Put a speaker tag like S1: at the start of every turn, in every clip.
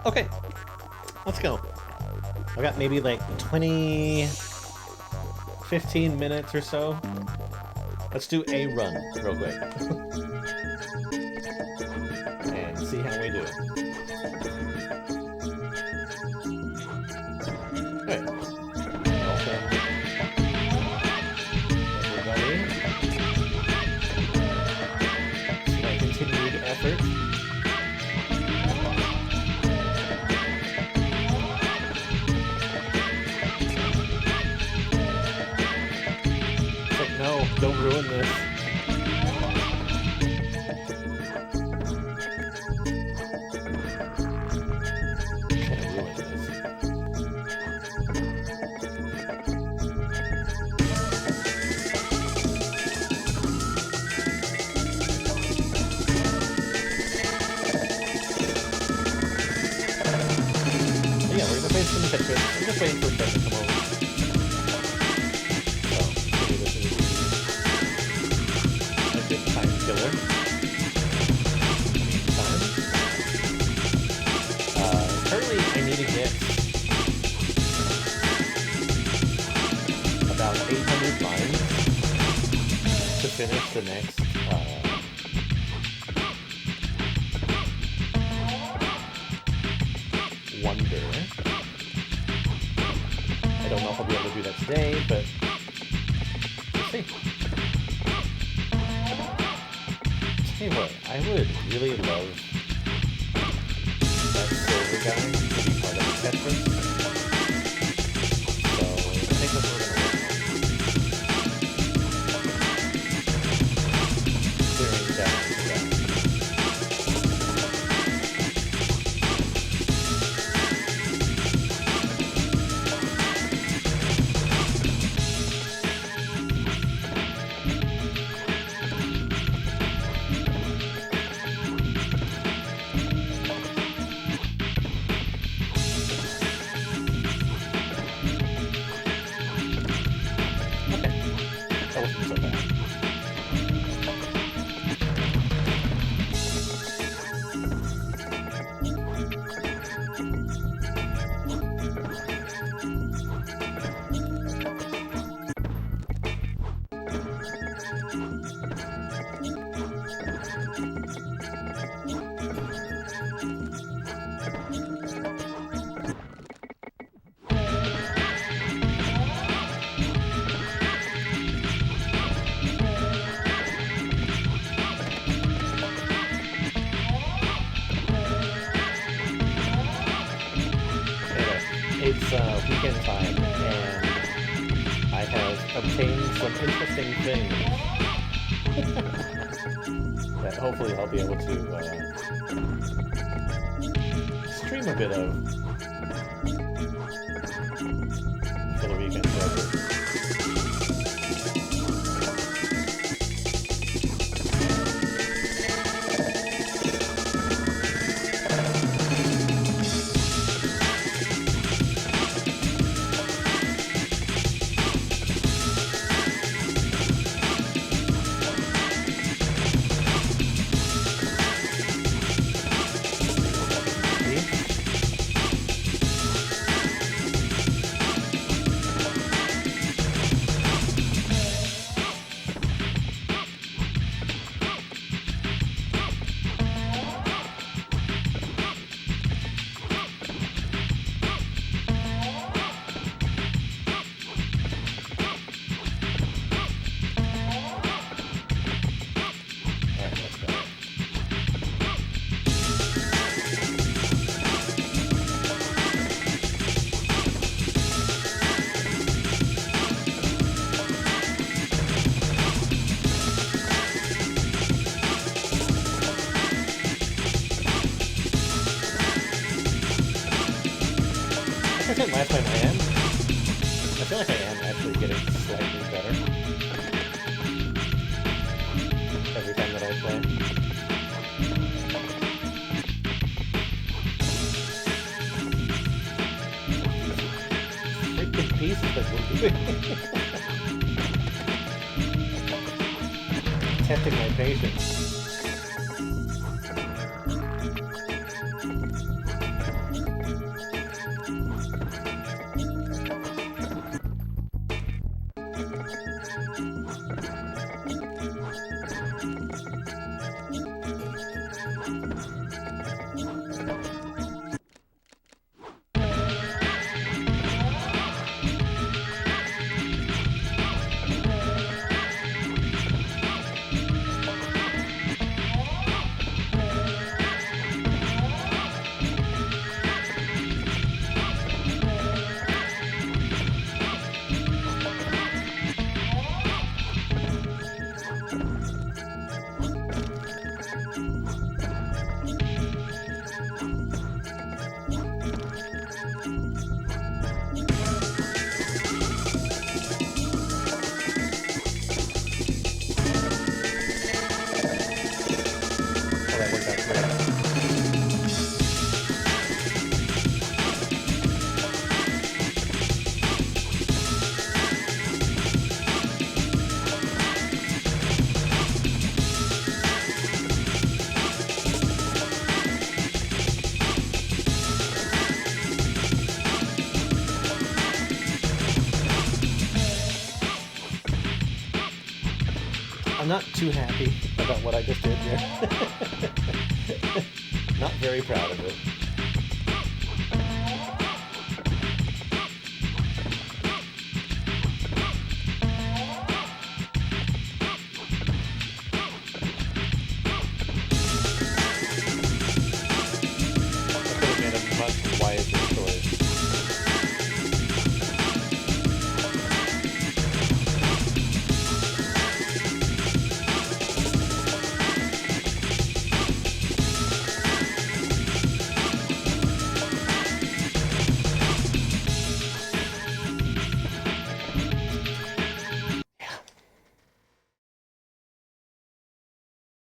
S1: Okay, let's go. I got maybe like 15 minutes or so. Let's do a run real quick. And see how we do. Good. Welcome, everybody, to my continued effort. No, don't ruin this. Kind of ruin this. But yeah, we're gonna play some Tetris. I'm just waiting for Fred to come over. Time killer. Currently, I need to get about 800 lines to finish the next wonder. I don't know if I'll be able to do that today, but we'll see. Hey, what? I would really love that silver guy to be part of Tetris. So, I think that's what we're going to work on. Clearing down the guy. It's weekend time, and I have obtained some interesting things that hopefully I'll be able to stream a bit of for the weekend. I said last time I feel like I am actually getting slightly better every time that I play. Freaking pieces that we're doing. Testing my patience. I'm not too happy about what I just did here. Not very proud of it.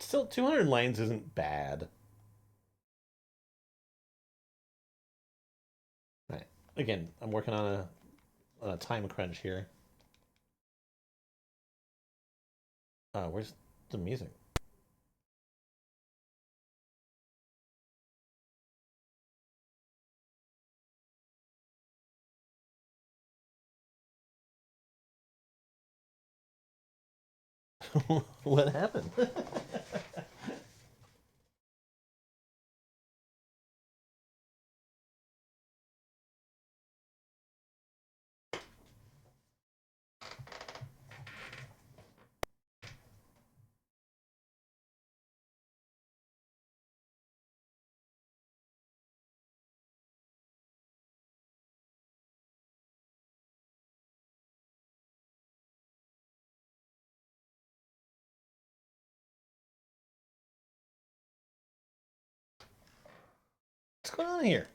S1: Still, 200 lines isn't bad. Right. Again, I'm working on a time crunch here. Where's the music? What happened? What's going on here?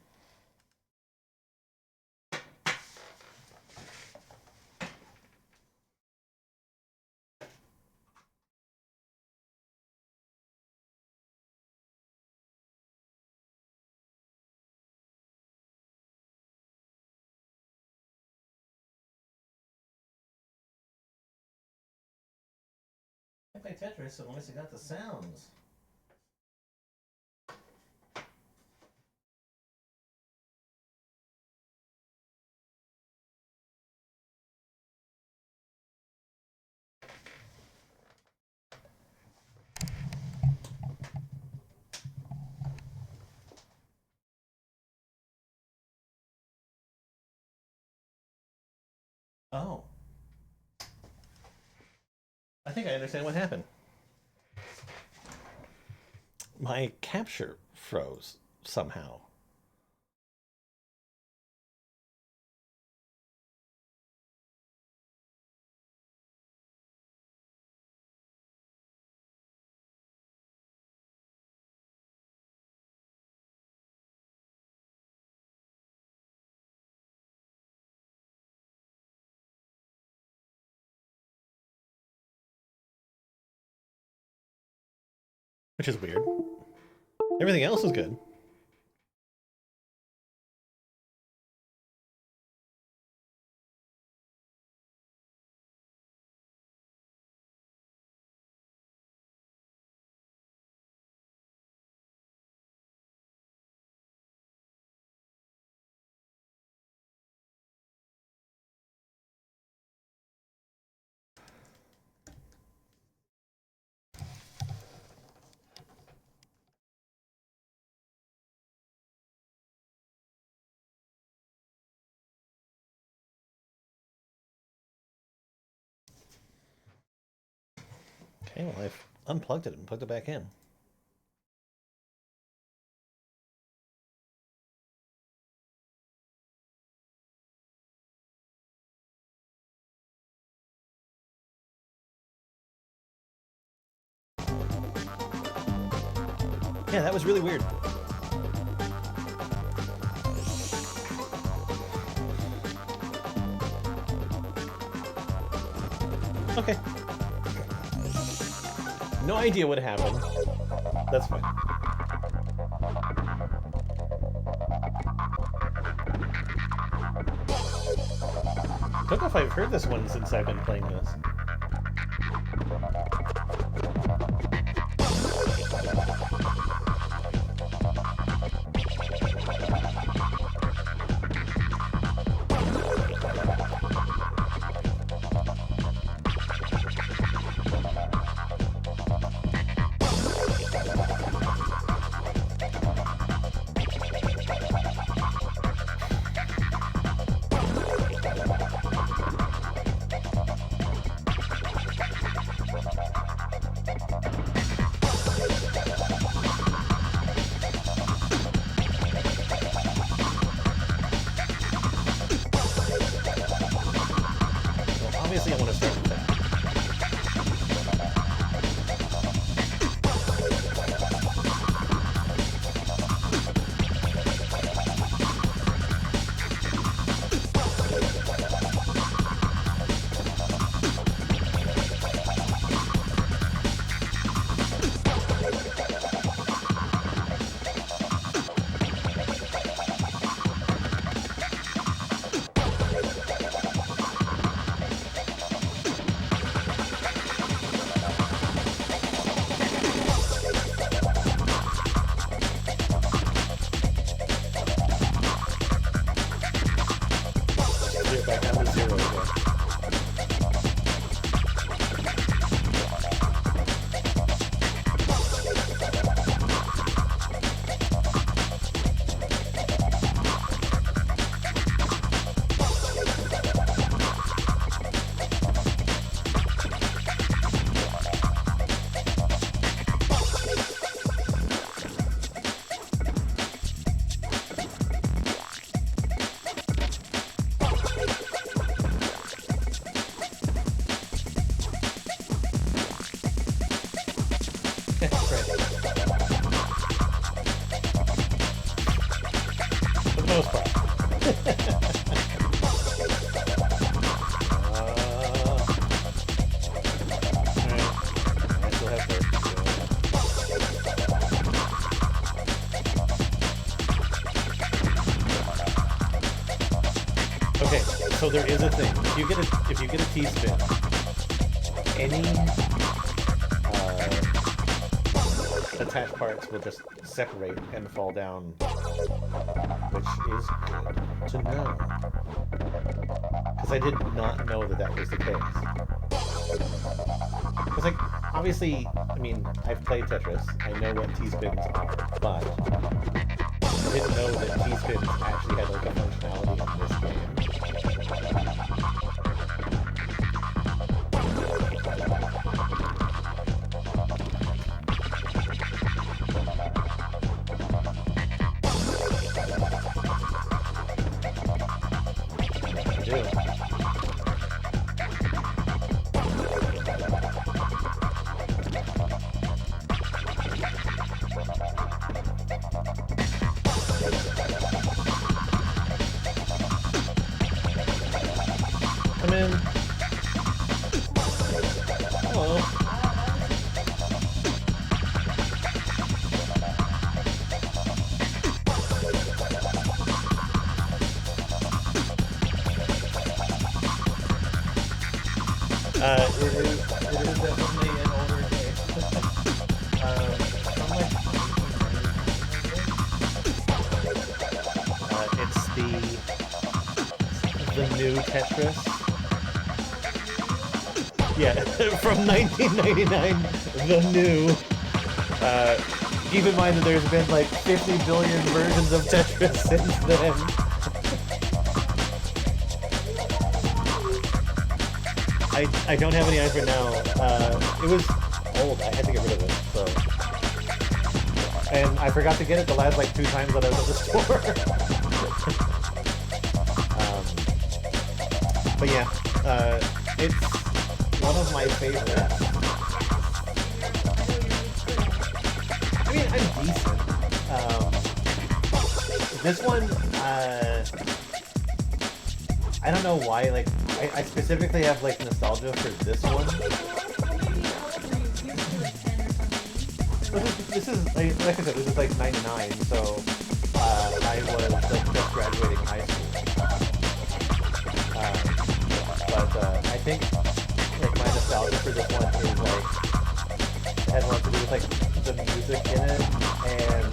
S1: I play Tetris, so unless I got the sounds. Oh. I think I understand what happened. My capture froze somehow. Which is weird. Everything else is good. Okay, well, I've unplugged it and plugged it back in. Yeah, that was really weird. Okay. No idea what happened. That's fine. Don't know if I've heard this one since I've been playing this. most part. Alright. I still have work. Okay, so there is a thing. If you get a T-spin, any attached parts will just separate and fall down, which is good to know. Because I did not know that that was the case. Because, like, obviously, I mean, I've played Tetris. I know what T-spins are, but I didn't know that T-spins actually had, like, a functionality in this game. Come in. Hello. It is definitely an older game. From like 1999. It's the new Tetris. Yeah, from 1999, the new. Keep in mind that there's been like 50 billion versions of Tetris since then. I don't have any eyes right now. It was old. I had to get rid of it, so. And I forgot to get it the last like 2 times that I was at the store. But yeah, it's one of my favorites. I mean, I'm decent. This one, I don't know why, like, I specifically have, like, nostalgia for this one. This is like I said, this is, like, 99, so, I was, like, just graduating high school. I think, like, my nostalgia for this one is, like, it has a lot to do with, like, the music in it, and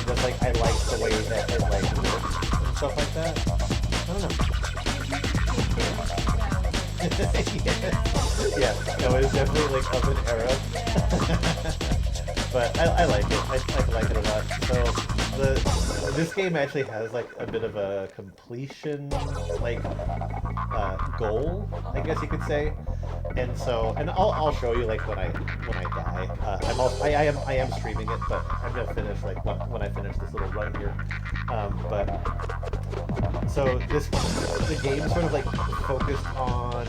S1: just, like, I like the way that it, like, works and stuff like that. I don't know. Yeah, no, it is definitely, like, of an era. But I like it. I like it a lot. So, this game actually has, like, a bit of a completion, like, goal, I guess you could say. And so, and I'll show you, like, when I die. I am streaming it, but I'm gonna finish, like, when I finish this little run here. So the game is sort of, like, focused on,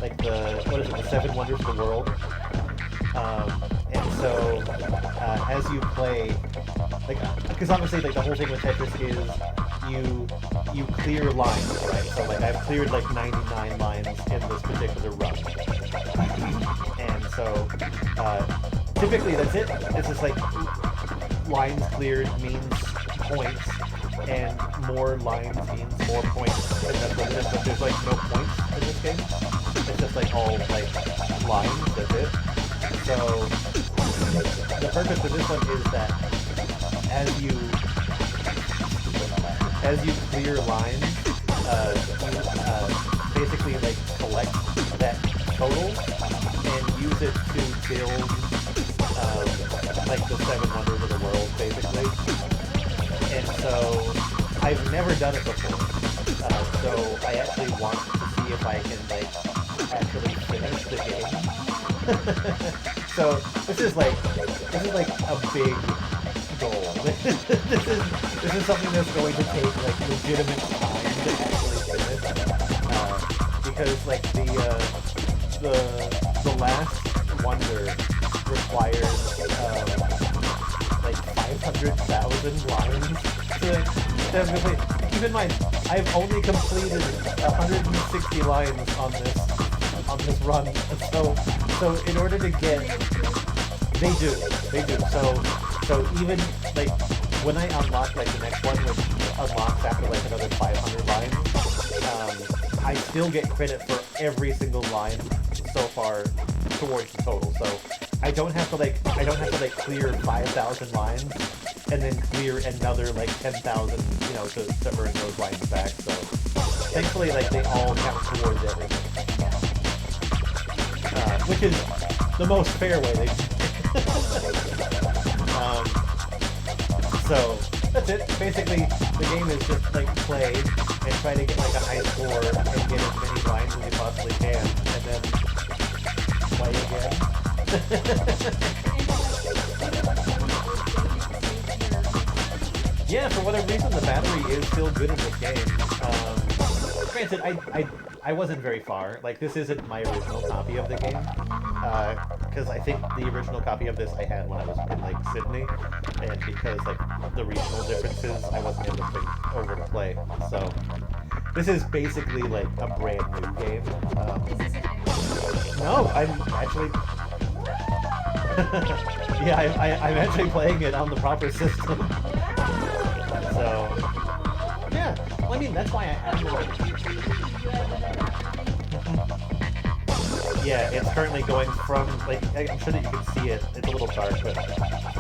S1: like, the 7 wonders of the world. And so, as you play, like, because obviously, like, the whole thing with Tetris is you clear lines, right? So, like, I've cleared, like, 99 lines in this particular run. And so, typically that's it. It's just, like, lines cleared means points, and more lines means more points, and that's what it is. But there's, like, no points in this game. It's just, like, all, like, lines, that's it. So, the purpose of this one is that as you clear lines, you basically, like, collect that total and use it to build, like, the 7 wonders of the world, basically. And so, I've never done it before. So I actually want to see if I can, like, actually finish the game. So this is like a big goal. this is something that's going to take, like, legitimate time to actually finish. Because, like, the last wonder requires like 5,000 500,000 lines to complete. Keep in mind, I've only completed 160 lines on this run, so in order to get, they do. So even like when I unlock like the next one, which unlocks after like another 500 lines, I still get credit for every single line so far towards the total. So I don't have to like clear 5,000 lines and then clear another like 10,000, you know, to earn those lines back. So thankfully, like they all count towards everything, which is the most fair way they. So that's it. Basically, the game is just like play and try to get like a high score and get as many lines as you possibly can, and then play again. Yeah, for whatever reason, the battery is still good in this game. Granted, I wasn't very far. Like, this isn't my original copy of the game. Because I think the original copy of this I had when I was in, like, Sydney. And because, like, the regional differences, I wasn't able to take over to play. So, this is basically, like, a brand new game. No, I'm actually... yeah, I'm actually playing it on the proper system. So, yeah. Well, I mean, that's why I have it. Yeah, it's currently going from, like, I'm sure that you can see it. It's a little dark, but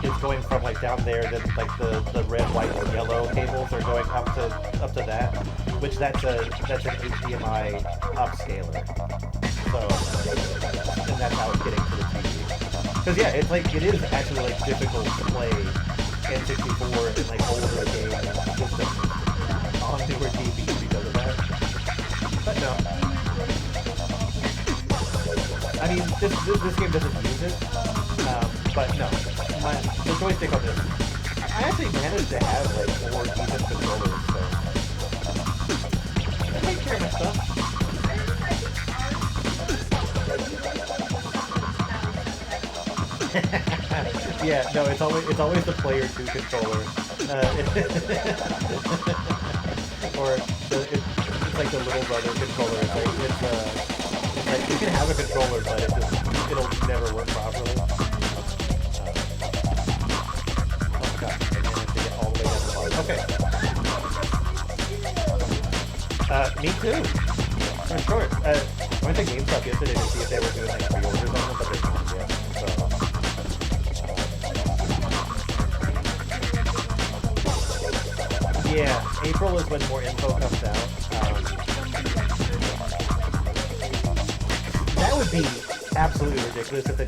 S1: it's going from, like, down there, then, like, the red, white, and yellow cables are going up to that, which that's an HDMI upscaler. So, and that's how it's getting to the TV. Because, yeah, it's, like, it is actually, like, difficult to play N64 and, like, older games systems on newer TVs because of that. But no. I mean, this game doesn't use it, but no. The joystick on this, I actually managed to have, like, 4 decent controllers, so... I take care of my stuff. Yeah, no, it's always the player 2 controller. Or it's like the little brother controller. It's like you can have a controller, but it'll never work properly. Oh god, I managed to get all the way down the bottom. Okay. Me too. For sure. I went to GameStop yesterday to see if they were doing like pre-orders on them, but they're not yet. So. Yeah, April is when more info comes out. That would be absolutely ridiculous if they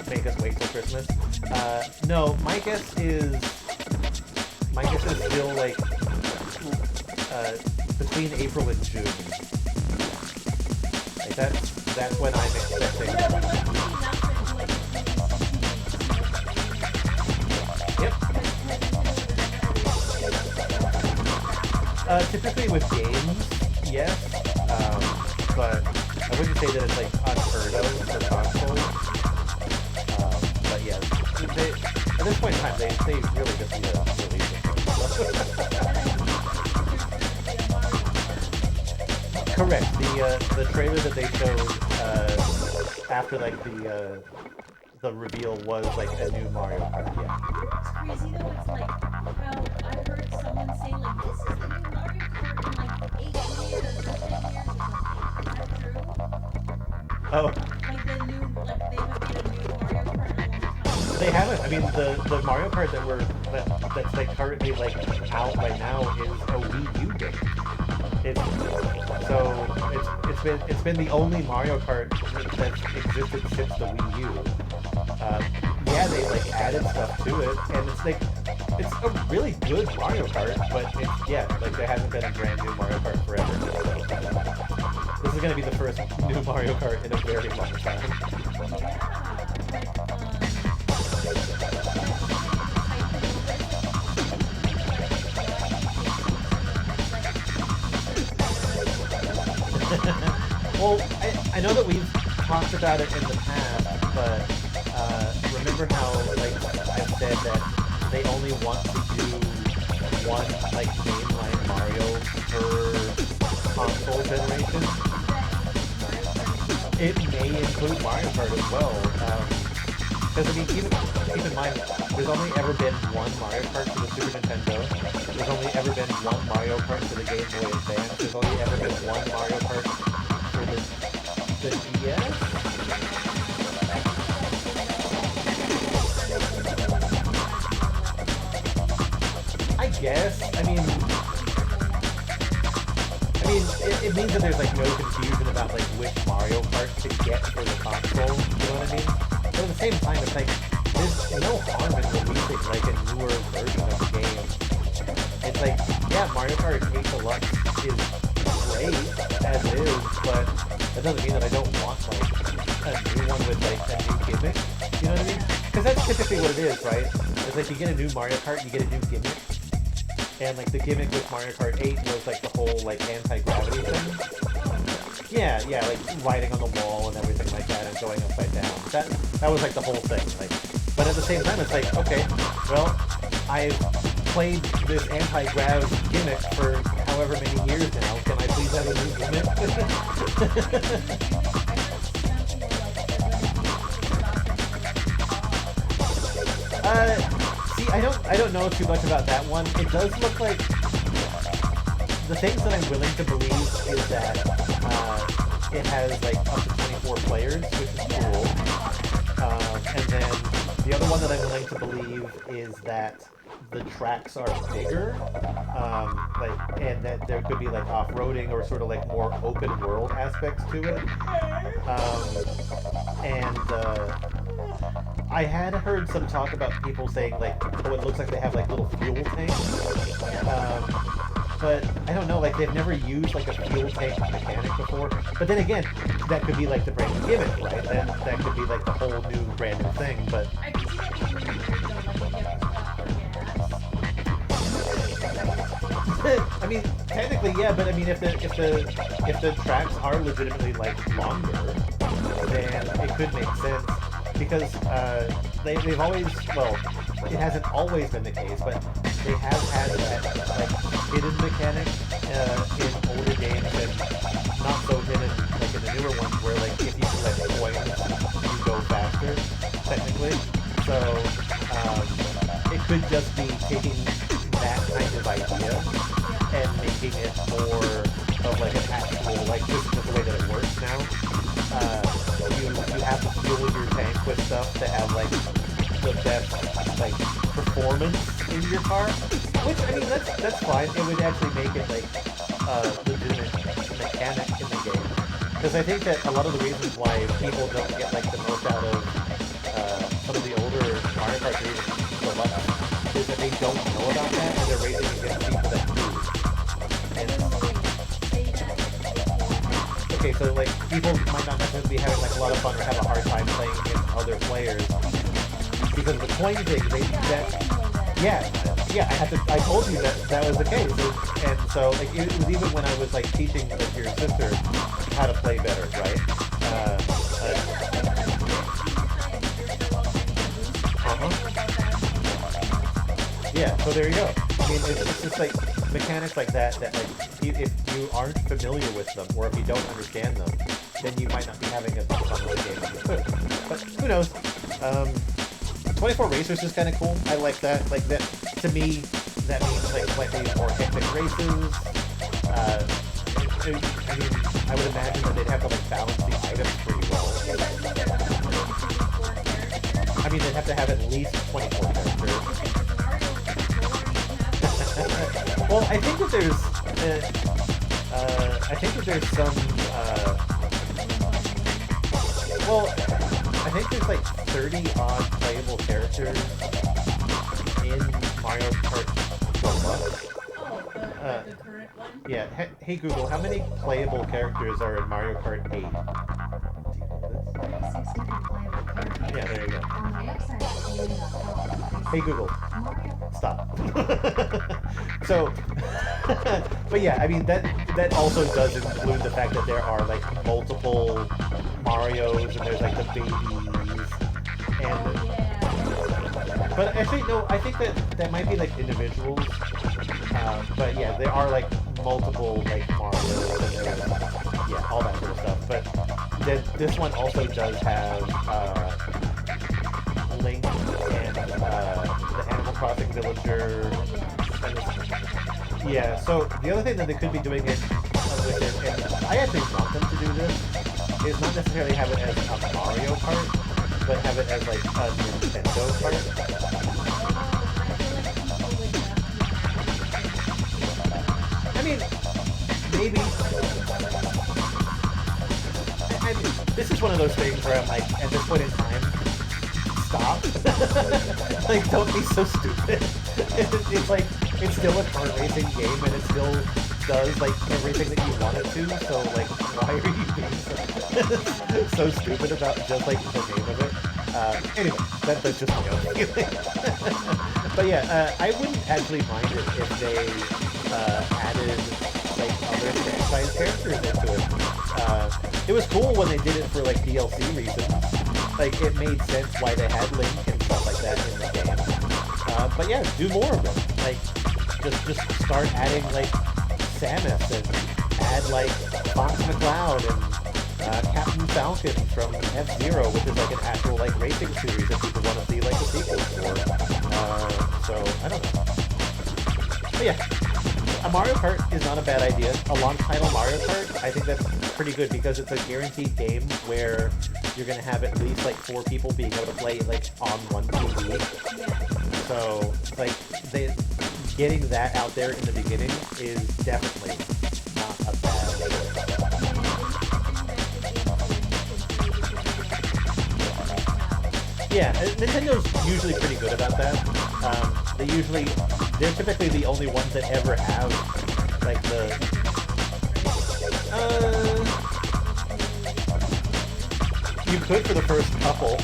S1: make us wait till Christmas. No, my guess is still like between April and June. Like that's when I'm expecting. Yep. Typically with games, yes, but I wouldn't say that it's like unheard of for consoles. But yeah, at this point in time, they really just need to release it. Correct. The trailer that they showed after like the reveal was like a new Mario Kart. Yeah.
S2: It's crazy though. It's like how I heard someone say like this is the new Mario Kart in like 8 years or 10 years or something. Is that true?
S1: Oh.
S2: Like the new, like they haven't made a new Mario Kart in a long time.
S1: They haven't. I mean, the Mario Kart that's like currently like out right now is a Wii U game. It's been the only Mario Kart that's existed since the Wii U. Yeah, they like added stuff to it, and it's a really good Mario Kart, but like there hasn't been a brand new Mario Kart forever. So this is gonna be the first new Mario Kart in a very long time. Well, I know that we've talked about it in the past, but remember how, like, I've said that they only want to do one like mainline Mario per console generation. It may include Mario Kart as well. Because I mean, keep in mind, there's only ever been one Mario Kart for the Super Nintendo. There's only ever been one Mario Kart for the Game Boy Advance. There's only ever been one Mario Kart for the DS. I guess. I mean, it means that there's like no confusion about like which Mario Kart to get for the console. You know what I mean? But at the same time, it's like there's no harm in releasing like a newer version of the game. It's like, yeah, Mario Kart 8 Deluxe is great as is, but that doesn't mean that I don't want like a new one with like a new gimmick. You know what I mean? Because that's typically what it is, right? It's like you get a new Mario Kart, you get a new gimmick. And like the gimmick with Mario Kart 8 was like the whole like anti-gravity thing. Yeah, like riding on the wall and everything like that and going upside down. That was like the whole thing. Like, but at the same time, it's like, okay, well, I've played this anti-grav gimmick for however many years now. Can I please have a new gimmick? See, I don't know too much about that one. It does look like the things that I'm willing to believe is that it has like up to 24 players, which is cool. And then the other one that I'm willing to believe is that the tracks are bigger, and that there could be like off-roading or sort of like more open world aspects to it. I had heard some talk about people saying like, oh, it looks like they have like little fuel tanks. But I don't know, like they've never used like a fuel tank mechanic before. But then again, that could be like the brand new gimmick, right? That could be like the whole new brand new thing. But
S2: I can see that being really weird though, like you get gas.
S1: I mean, technically, yeah. But I mean, if the tracks are legitimately like longer, then it could make sense. Because they've always, well, it hasn't always been the case, but they have had that like hidden mechanic in older games and not so hidden like in the newer ones where like if you collect coins you go faster technically. So it could just be taking that kind of idea and making it more of like an actual, like this is the way that it works now. You have to fuel your tank with stuff to have like the best like performance in your car. Which I mean that's fine. It would actually make it like a legitimate mechanic in the game. Because I think that a lot of the reasons why people don't get like the most out of some of the older Mario Kart games is that they don't know about that and they're racing against people that do. Okay, so like people might not necessarily be having like a lot of fun or have a hard time playing against other players because of the coin thing. I told you that was the case, and so like it was even when I was like teaching like your sister how to play better, right? Yeah, so there you go. I mean, it's just like mechanics like that like if you aren't familiar with them or if you don't understand them, then you might not be having as much fun with the game as you could. But who knows? 24 Racers is kind of cool. I like that. Like that to me, that means like slightly more hectic races. I mean, I would imagine that they'd have to like balance the items pretty well. I mean, they'd have to have at least 24 characters. Well, I think that there's some. Well, I think there's like 30 odd playable characters in Mario Kart Deluxe.
S2: Oh, the current one?
S1: Yeah. Hey Google, how many playable characters are in Mario Kart 8? Yeah, there you go. Hey Google, stop. So, but yeah, I mean that also does include the fact that there are like multiple Marios and there's like the babies and But actually, no, I think that might be like individuals. But yeah, there are like multiple like Marios and yeah, all that sort of stuff. But this one also does have Link and the Animal Crossing villager. And yeah, so the other thing that they could be doing it with it, and I actually want them to do this, is not necessarily have it as a Mario Kart, but have it as like a Nintendo Kart. I mean, maybe. I mean, this is one of those things where I'm like, at this point in time, stop. Like, don't be so stupid. It's like, it's still a kart racing game, and it still does like everything that you want it to. So like, why are you being so stupid about just like the name of it? Anyway, that's just my own feeling. But yeah, I wouldn't actually mind it if they added like other franchise characters into it. It was cool when they did it for like DLC reasons. Like it made sense why they had Link and stuff like that in the game. But yeah, do more of them. Like just start adding like Samus and add like Fox McCloud and Captain Falcon from F-Zero, which is like an actual like racing series that people want to see like a sequel for. So I don't know. But yeah, a Mario Kart is not a bad idea. A launch title Mario Kart, I think that's pretty good because it's a guaranteed game where you're gonna have at least like 4 people being able to play like on one TV. So like getting that out there in the beginning is definitely not a bad idea. Yeah, Nintendo's usually pretty good about that. They're typically the only ones that ever have like the you could for the first couple,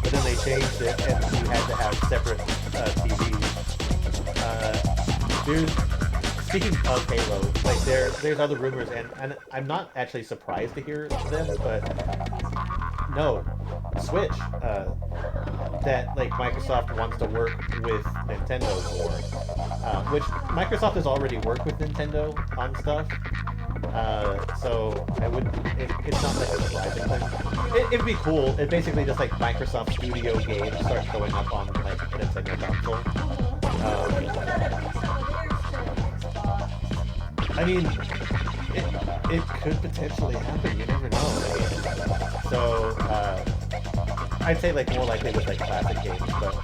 S1: but then they changed it and you had to have separate TVs. Speaking of Halo, like there's other rumors, and I'm not actually surprised to hear them, but no, Switch, that like Microsoft wants to work with Nintendo for, which Microsoft has already worked with Nintendo on stuff. So I wouldn't. It's not like a surprising thing. It'd be cool. It basically just like Microsoft Studio games start showing up on like a Nintendo console. I mean, it could potentially happen. You never know. I mean, so I'd say like more likely with like classic games, but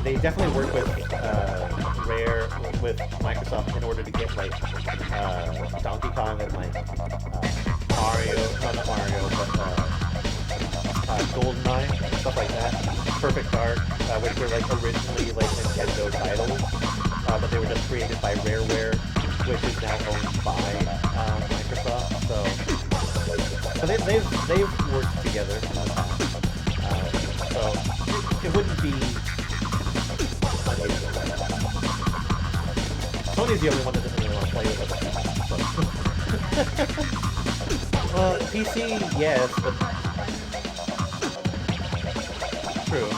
S1: they definitely work with Rare with Microsoft in order to get like Donkey Kong and like Mario, no, not Mario, but GoldenEye, stuff like that. Perfect Dark, which were like originally like Nintendo titles, but they were just created by Rareware, which is now owned by Microsoft. So they've worked together in the past. So it wouldn't be unusual. Sony's the only one that doesn't really want to play with other people. Well, PC, yes, but true.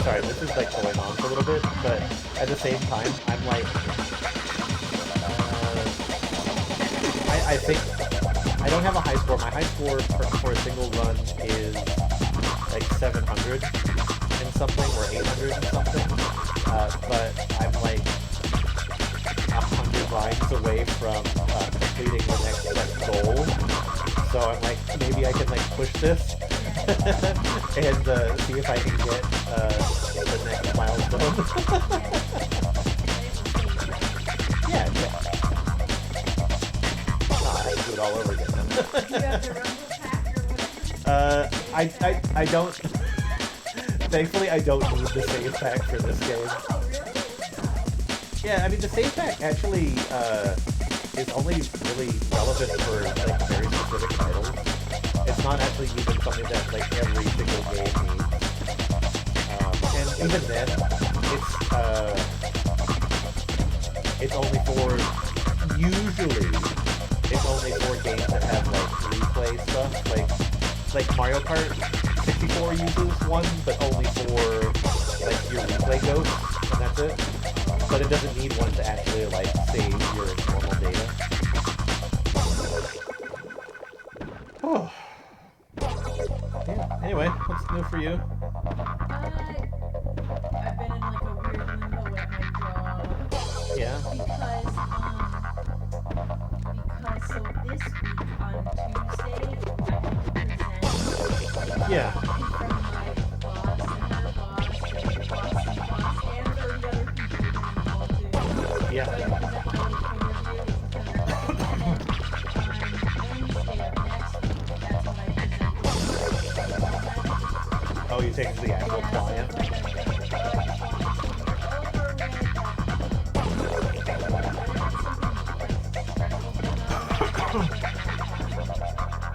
S1: Sorry, this is like going on for a little bit, but at the same time, I'm like, I think I don't have a high score. My high score for a single run is like 700 and something, or 800 and something. But I'm like 100 lines away from completing the next like goal. So I'm like, maybe I can like push this and see if I can get the next milestone. Yeah. I do it all over again. I don't. Thankfully, I don't need the save pack for this game. Yeah, I mean the save pack actually is only really relevant for like very specific titles. It's not actually even something that like every single game needs. And even then, it's only for usually. It's only for games that have like replay stuff, like Mario Kart 64 uses one, but only for like your replay ghosts, and that's it. But it doesn't need one to actually like save your normal data. Oh. Yeah. Anyway, what's new for you?
S2: I've been in like a weird limbo at my job.
S1: Yeah.
S2: Because so this week on Tuesday I had to present
S1: Yeah.
S2: in front of my boss and her boss and the boss's boss and 30 other people who were involved too.
S1: Yeah.
S2: So I had to present my little code review, and then on Wednesday of next week, that's when I present.
S1: Oh, you take it to the actual client?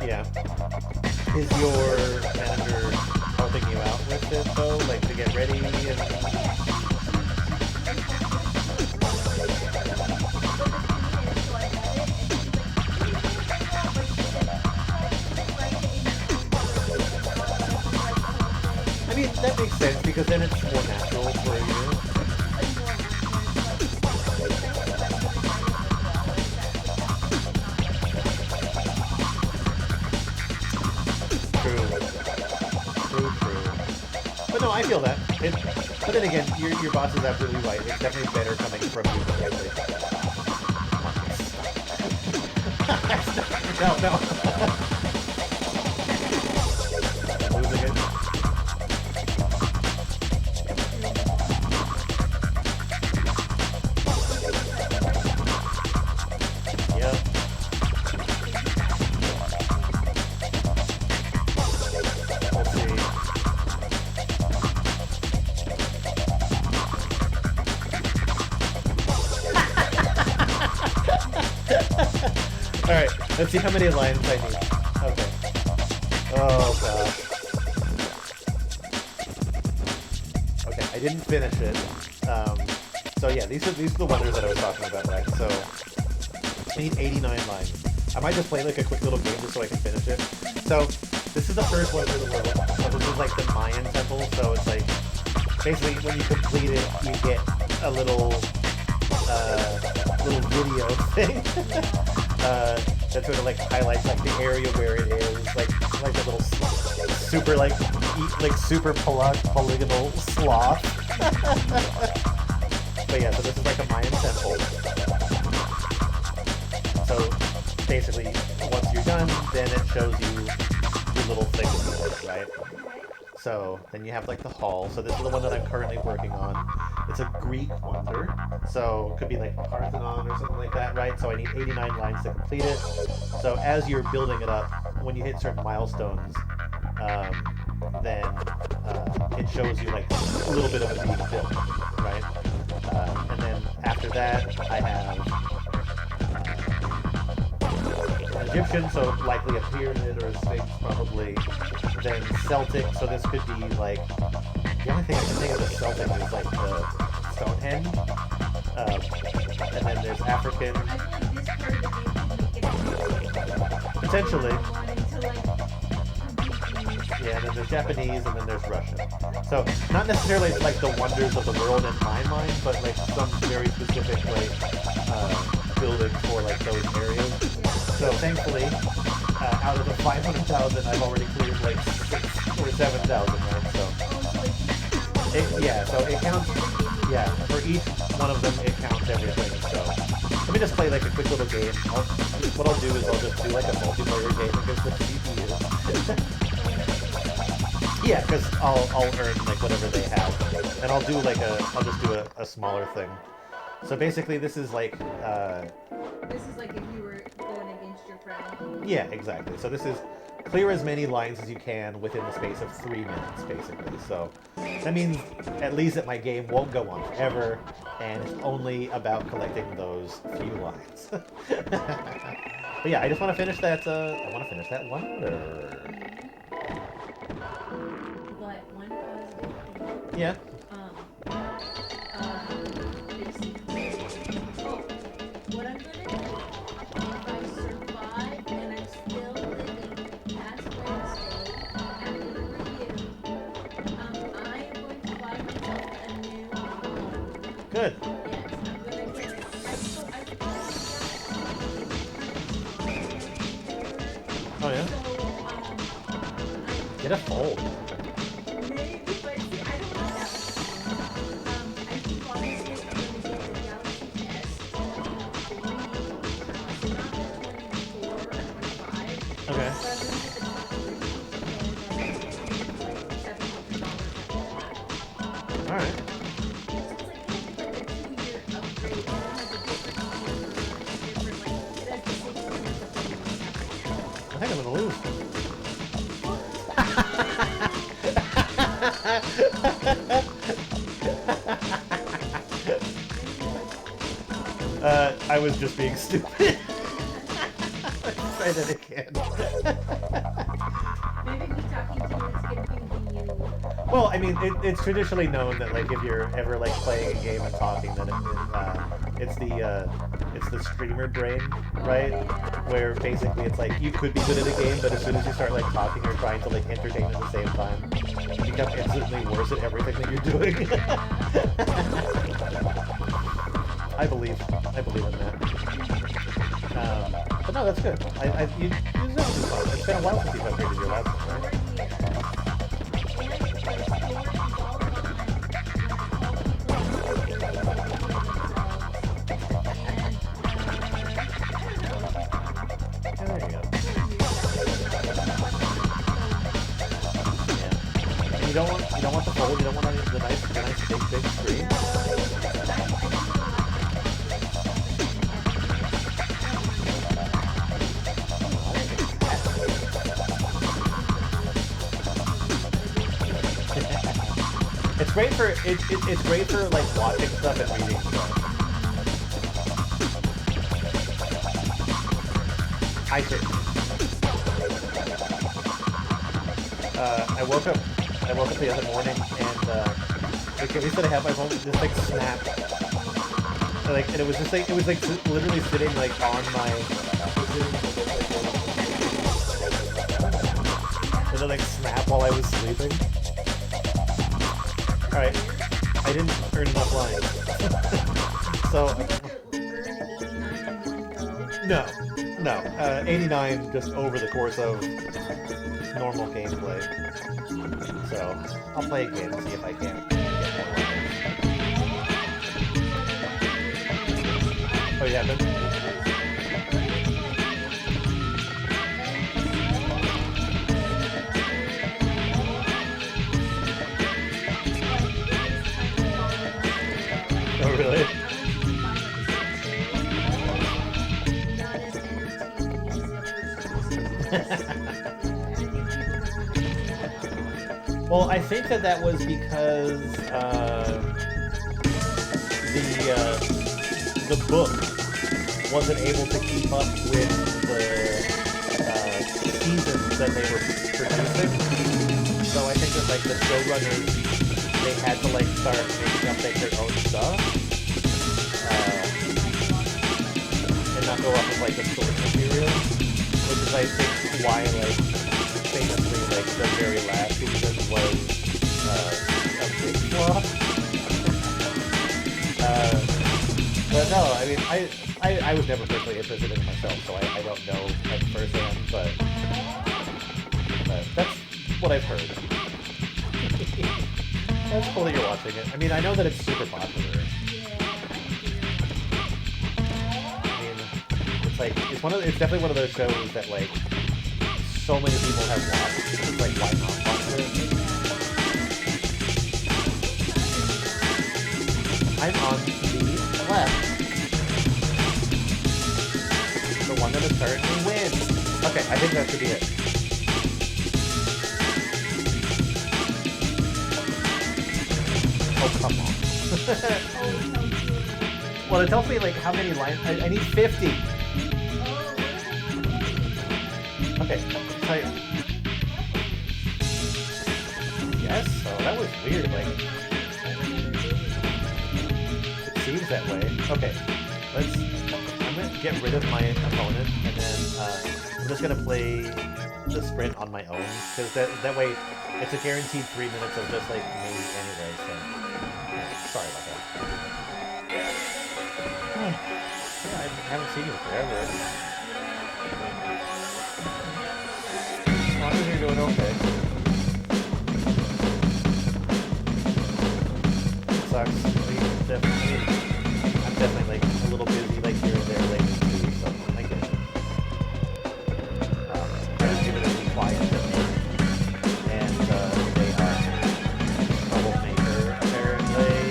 S1: Yeah. Is your manager helping you out with it though? Like to get ready and... I mean, that makes sense because then it's more natural for you. True. But no, I feel that. But then again, your boss is absolutely right. It's definitely better coming from you directly. No. Losing it. Yep. We'll see. Alright, let's see how many lines I need. Okay. Oh gosh. Okay, I didn't finish it. So yeah, these are the wonders that I was talking about, right? So I need 89 lines. I might just play like a quick little game just so I can finish it. So this is the first wonder of the world. So this is like the Mayan temple. So it's like basically when you complete it, you get a little video thing that sort of like highlights like the area where it is, like a little super super polygonal sloth. But yeah, so this is like a Mayan temple. So basically, once you're done, then it shows you your little things, right? So then you have like the hall. So this is the one that I'm currently working on. It's a Greek wonder. So it could be like Parthenon or something like that, right? So I need 89 lines to complete it. So as you're building it up, when you hit certain milestones, then it shows you like a little bit of it being built, right? And then after that, I have an Egyptian, so likely a pyramid or a sphinx probably. Then Celtic, so this could be like, the only thing I can think of as Celtic is like the Stonehenge. And then there's African. Potentially. Yeah, and then there's Japanese, and then there's Russian. So not necessarily like the wonders of the world in my mind, but like some very specific like buildings for like those areas. So thankfully, out of the 500,000, I've already cleared like 6,000 or 7,000, right? So so it counts. Yeah, for each one of them, it counts everything. So let me just play like a quick little game. What I'll do is I'll just do like a multiplayer game against the CPU. Yeah, because I'll earn like whatever they have, and I'll just do a smaller thing. So basically, this is like.
S2: This is like if you were going against your friend.
S1: Yeah, exactly. So this is clear as many lines as you can within the space of 3 minutes, basically. So that means at least that my game won't go on forever, and it's only about collecting those few lines. But yeah, I just want to finish that. I want to finish that wonder.
S2: But one positive thing.
S1: Yeah.
S2: What I'm gonna do, if I survive and I'm still living past Wednesday, after the review,
S1: Good.
S2: Yes, I'm gonna get it.
S1: Oh yeah.
S2: So,
S1: Get a fold.
S2: maybe, but see, I don't know that one. I think honestly, I'm gonna get the Galaxy S 23, so not the 24 or 25.
S1: Okay.
S2: So I'm gonna get the 23, and then like $700 at Walmart.
S1: All right.
S2: So it's like kind of like a 2-year upgrade, and it has a different camera, different like it has the same cameras that the new ones have.
S1: I think I'm gonna lose. I was just being stupid. Let's try that again.
S2: Maybe me talking to you is confusing you.
S1: Well, I mean, it's traditionally known that like if you're ever like playing a game and talking, then it's the streamer brain, right? Where basically it's like you could be good at a game, but as soon as you start like talking or trying to like entertain at the same time, you become instantly worse at everything that you're doing. I believe in that. But no, that's good. You deserve to be fun. It's been a while since you've upgraded your laptop, right? Yeah, there you go. Yeah. And you don't want the fold. You don't want the nice big screen. It's great for it's great for like watching stuff and reading stuff. I think. I woke up the other morning and like at least that I had my phone just like snapped. And it was just like literally sitting like on my and it like snap while I was sleeping. Alright, I didn't earn enough lines. So, no. 89 just over the course of normal gameplay. So, I'll play again and see if I can get more lines. Oh, you haven't? Oh, really? Well, I think that was because the book wasn't able to keep up with the seasons that they were producing. So I think that like the showrunners, they had to like start making up like their own stuff and not go off of like the source material, which is I think why like famously like the very last season was a big flop. But no, I mean I was never personally interested in it myself, so I don't know at firsthand, but that's what I've heard. That's cool that you're watching it. I mean, I know that it's super popular. I mean, it's like it's definitely one of those shows that like so many people have watched. It's like why not watch it? I'm on the left. The one that is currently wins. Okay, I think that should be it. Oh, come on. Well, it tells me, like, how many lines... I need 50. Okay. So yes, so that was weird, like... It seems that way. Okay. I'm gonna get rid of my opponent, and then, I'm just gonna play the sprint on my own, because that way, it's a guaranteed 3 minutes of just, like, me anyway, so... Sorry about that. seen you forever. As long as you're doing okay. It sucks. I'm definitely like a little busy like here and there lately too, so I get it. I was given to be quiet and they are a troublemaker apparently.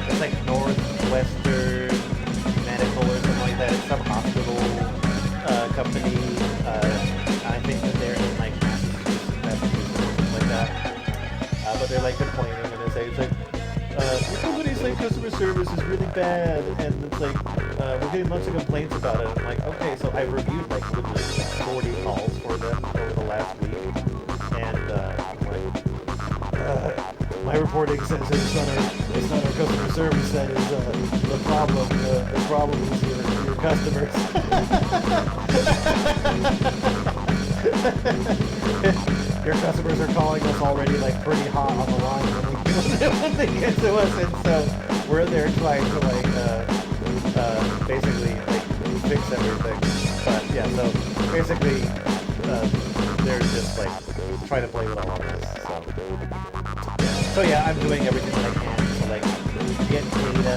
S1: It's like Northwestern Medical or something like that. It's some hospital company. I think that they're in like Massachusetts or something like that. But they're like complaining and they say it's like your company's like customer service is really bad, and it's like we're getting lots of complaints about it. I'm like, okay, so I reviewed like literally 40 calls for them over the last week, and I'm like, my reporting says that it's not our customer service that is the problem. The problem is your customers. Your customers are calling us already like pretty hot on the line when they get to us, and so we're there trying to like basically like fix everything. But yeah, so basically they're just like trying to play with all of this. So yeah, I'm doing everything that I can to like get data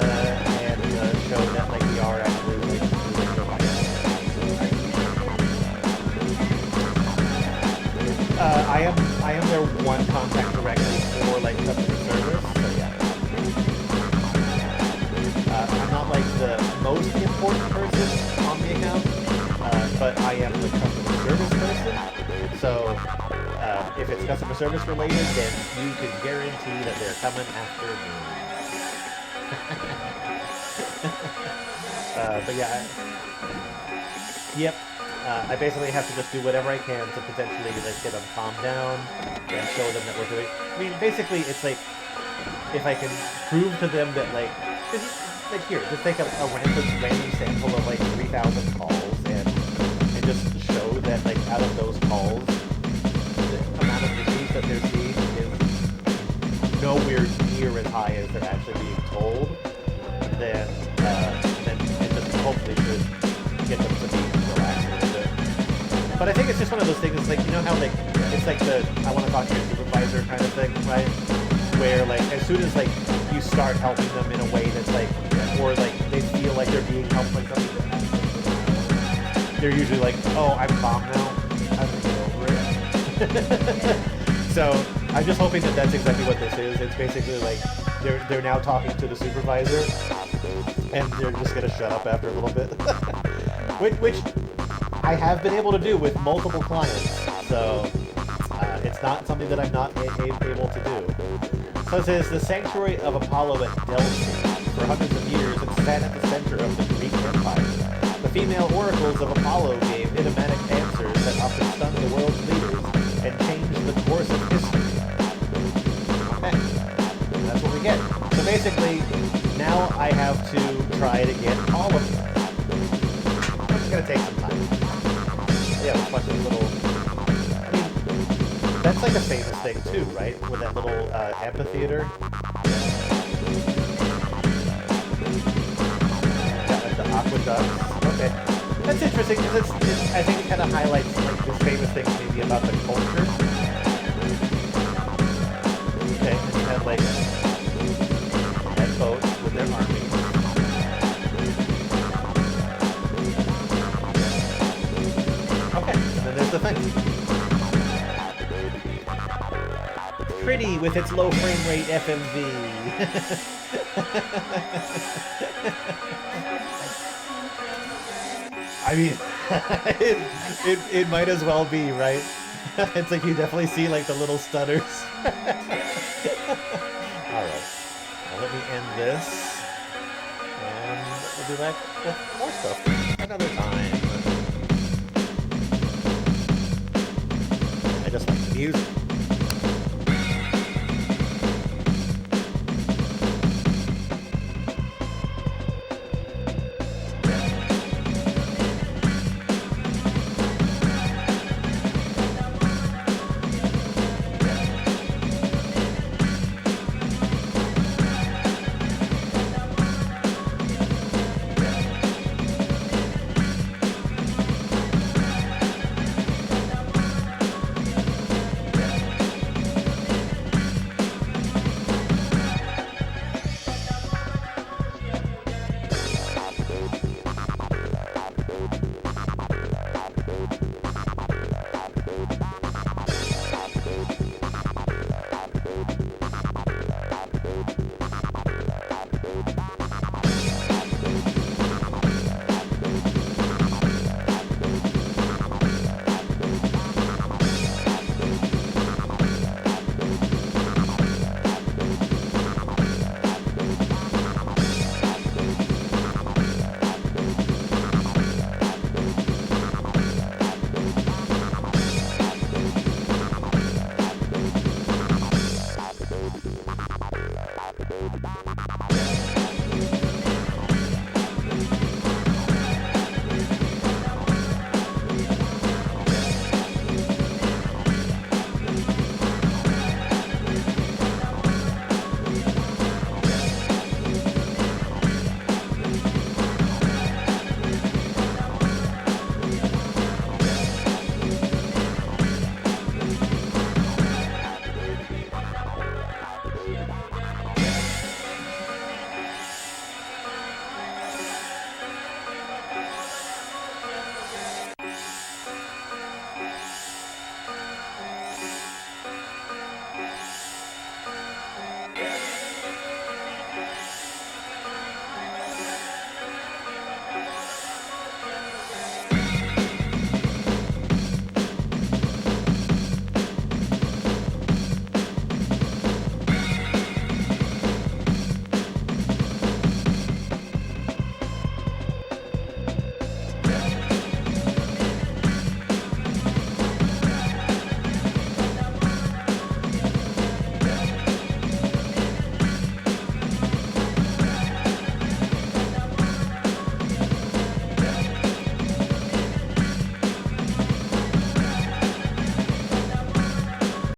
S1: and show that like we are actually like doing the right thing. I am their one contact directly for like customer service. So yeah, I'm not like the most important person on the account, but I am the customer service person. So if it's customer service related, then you can guarantee that they're coming after me. But yeah, yep. I basically have to just do whatever I can to potentially like get them calmed down and show them that we're doing. I mean, basically, it's like if I can prove to them that like here, just take a random sample of like 3,000 calls and just show that like out of those calls, the amount of issues that they're seeing is nowhere near as high as they're actually being told, then it just hopefully should get them to be relaxed a little bit. But I think it's just one of those things, like, you know how like it's like the I want to talk to your supervisor kind of thing, right? Where like as soon as like you start helping them in a way that's like, or like they feel like they're being helped by something, they're usually like, oh, I'm calm now, I'm gonna get over it. So I'm just hoping that that's exactly what this is. It's basically like they're now talking to the supervisor, and they're just gonna shut up after a little bit, which I have been able to do with multiple clients. So it's not something that I'm not able to do. So it says the sanctuary of Apollo at Delphi. For hundreds of years, it sat at the center of the Greek Empire. The female oracles of Apollo gave idiomatic answers that often stunned the world's leaders and changed the course of history. Okay, that's what we get. So basically, now I have to try to get all of them. It's gonna take some time. Yeah, let's watch this little. I mean, that's like a famous thing too, right? With that little amphitheater. Aqueducts. Okay, that's interesting because I think it kind of highlights like this famous thing maybe about the culture. Okay, and you have like boats with their armies. Okay, and then there's the thing. Pretty with its low frame rate FMV. I mean, it might as well be, right? It's like you definitely see like the little stutters. Alright, well, let me end this, and we'll be back with more stuff another time. I just like the music.